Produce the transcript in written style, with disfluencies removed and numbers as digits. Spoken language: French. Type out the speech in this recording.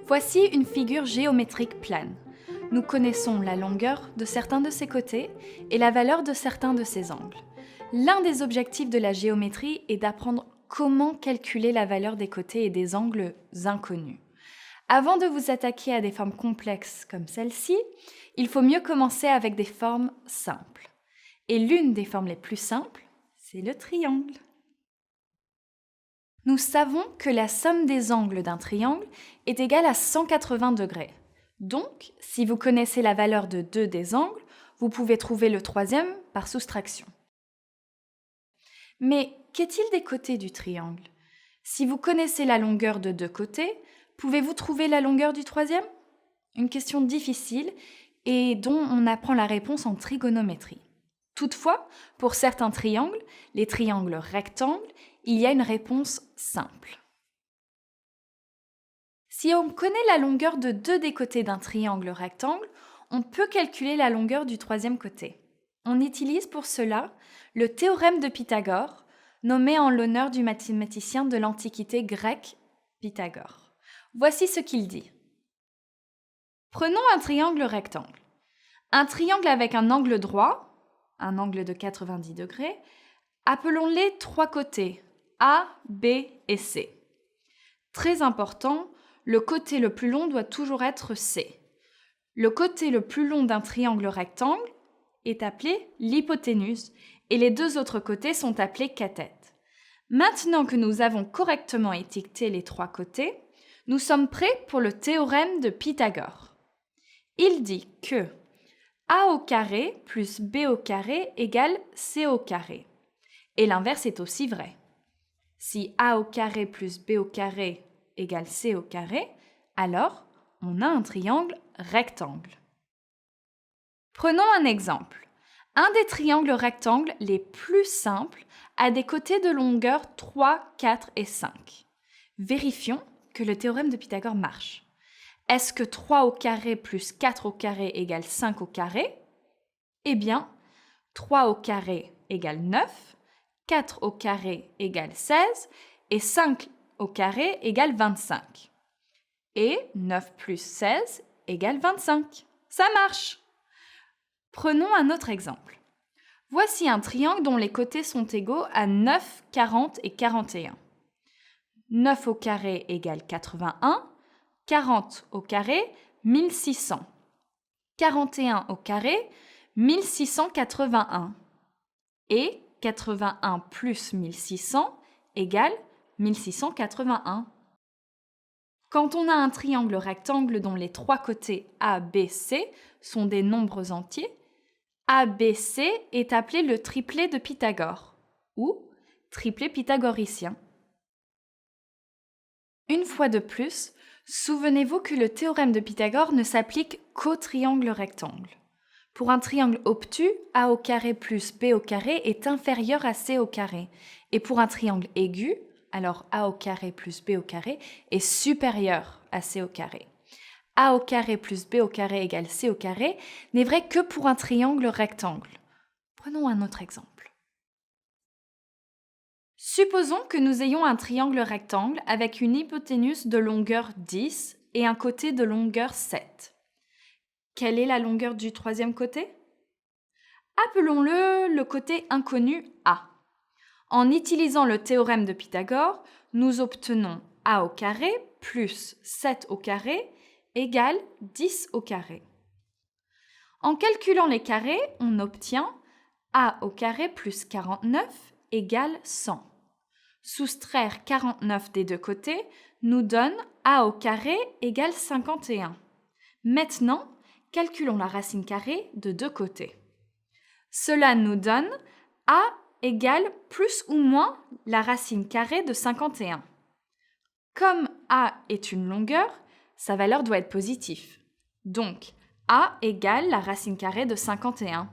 Voici une figure géométrique plane. Nous connaissons la longueur de certains de ses côtés et la valeur de certains de ses angles. L'un des objectifs de la géométrie est d'apprendre comment calculer la valeur des côtés et des angles inconnus. Avant de vous attaquer à des formes complexes comme celle-ci, il faut mieux commencer avec des formes simples. Et l'une des formes les plus simples, c'est le triangle. Nous savons que la somme des angles d'un triangle est égale à 180 degrés. Donc, si vous connaissez la valeur de deux des angles, vous pouvez trouver le troisième par soustraction. Mais qu'est-il des côtés du triangle? Si vous connaissez la longueur de deux côtés, pouvez-vous trouver la longueur du troisième? Une question difficile et dont on apprend la réponse en trigonométrie. Toutefois, pour certains triangles, les triangles rectangles, il y a une réponse simple. Si on connaît la longueur de deux des côtés d'un triangle rectangle, on peut calculer la longueur du troisième côté. On utilise pour cela le théorème de Pythagore, nommé en l'honneur du mathématicien de l'Antiquité grecque Pythagore. Voici ce qu'il dit. Prenons un triangle rectangle. Un triangle avec un angle droit, un angle de 90 degrés, appelons-les trois côtés, A, B et C. Très important, le côté le plus long doit toujours être C. Le côté le plus long d'un triangle rectangle est appelé l'hypoténuse et les deux autres côtés sont appelés cathètes. Maintenant que nous avons correctement étiqueté les trois côtés, nous sommes prêts pour le théorème de Pythagore. Il dit que A au carré plus B au carré égale C au carré. Et l'inverse est aussi vrai. Si A au carré plus B au carré égale C au carré, alors on a un triangle rectangle. Prenons un exemple. Un des triangles rectangles les plus simples a des côtés de longueur 3, 4 et 5. Vérifions que le théorème de Pythagore marche. Est-ce que 3 au carré plus 4 au carré égale 5 au carré? Eh bien, 3 au carré égale 9, 4 au carré égale 16 et 5 au carré égale 25. Et 9 plus 16 égale 25. Ça marche! Prenons un autre exemple. Voici un triangle dont les côtés sont égaux à 9, 40 et 41. 9 au carré égale 81, 40 au carré, 1600. 41 au carré, 1681. Et 81 plus 1600 égale 1681. Quand on a un triangle rectangle dont les trois côtés A, B, C sont des nombres entiers, ABC est appelé le triplet de Pythagore, ou triplet pythagoricien. Une fois de plus, souvenez-vous que le théorème de Pythagore ne s'applique qu'au triangle rectangle. Pour un triangle obtus, A au carré plus B au carré est inférieur à C au carré. Et pour un triangle aigu, alors A au carré plus B au carré est supérieur à C au carré. A au carré plus B au carré égale C au carré n'est vrai que pour un triangle rectangle. Prenons un autre exemple. Supposons que nous ayons un triangle rectangle avec une hypoténuse de longueur 10 et un côté de longueur 7. Quelle est la longueur du troisième côté? Appelons-le le côté inconnu A. En utilisant le théorème de Pythagore, nous obtenons A au carré plus 7 au carré égale 10 au carré. En calculant les carrés, on obtient A au carré plus 49 égale 100. Soustraire 49 des deux côtés nous donne A au carré égale 51. Maintenant, calculons la racine carrée de deux côtés. Cela nous donne A égale plus ou moins la racine carrée de 51. Comme A est une longueur, sa valeur doit être positive. Donc, A égale la racine carrée de 51.